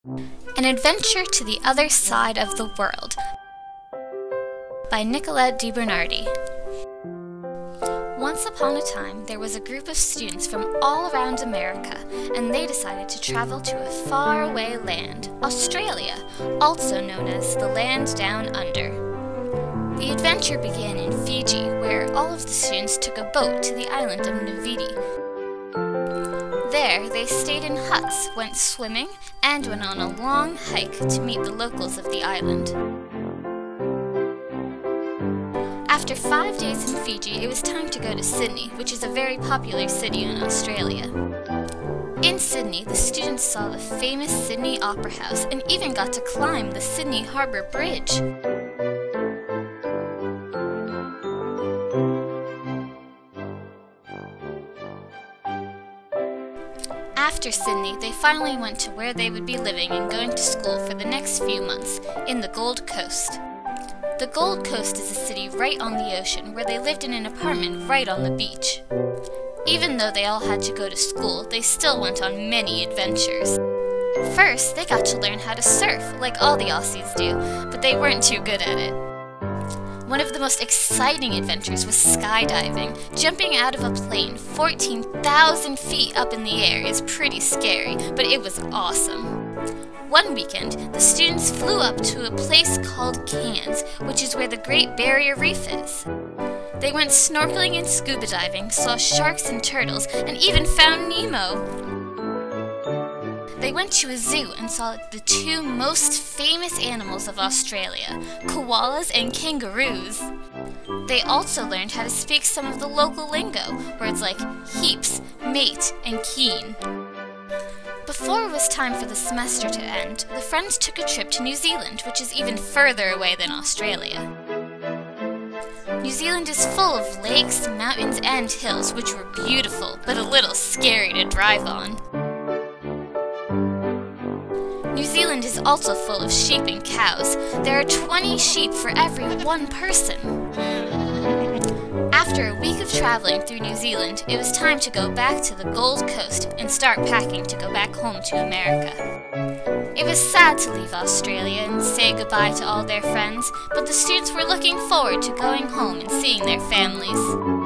An Adventure to the Other Side of the World by Nicolette DiBernardi. Once upon a time, there was a group of students from all around America, and they decided to travel to a faraway land, Australia, also known as the Land Down Under. The adventure began in Fiji, where all of the students took a boat to the island of Naviti. There, they stayed in huts, went swimming, and went on a long hike to meet the locals of the island. After 5 days in Fiji, it was time to go to Sydney, which is a very popular city in Australia. In Sydney, the students saw the famous Sydney Opera House and even got to climb the Sydney Harbour Bridge. After Sydney, they finally went to where they would be living and going to school for the next few months, in the Gold Coast. The Gold Coast is a city right on the ocean where they lived in an apartment right on the beach. Even though they all had to go to school, they still went on many adventures. First, they got to learn how to surf, like all the Aussies do, but they weren't too good at it. One of the most exciting adventures was skydiving. Jumping out of a plane 14,000 feet up in the air is pretty scary, but it was awesome. One weekend, the students flew up to a place called Cairns, which is where the Great Barrier Reef is. They went snorkeling and scuba diving, saw sharks and turtles, and even found Nemo. They went to a zoo and saw the two most famous animals of Australia, koalas and kangaroos. They also learned how to speak some of the local lingo, words like heaps, mate, and keen. Before it was time for the semester to end, the friends took a trip to New Zealand, which is even further away than Australia. New Zealand is full of lakes, mountains, and hills, which were beautiful, but a little scary to drive on. New Zealand is also full of sheep and cows. There are 20 sheep for every one person. After a week of traveling through New Zealand, it was time to go back to the Gold Coast and start packing to go back home to America. It was sad to leave Australia and say goodbye to all their friends, but the students were looking forward to going home and seeing their families.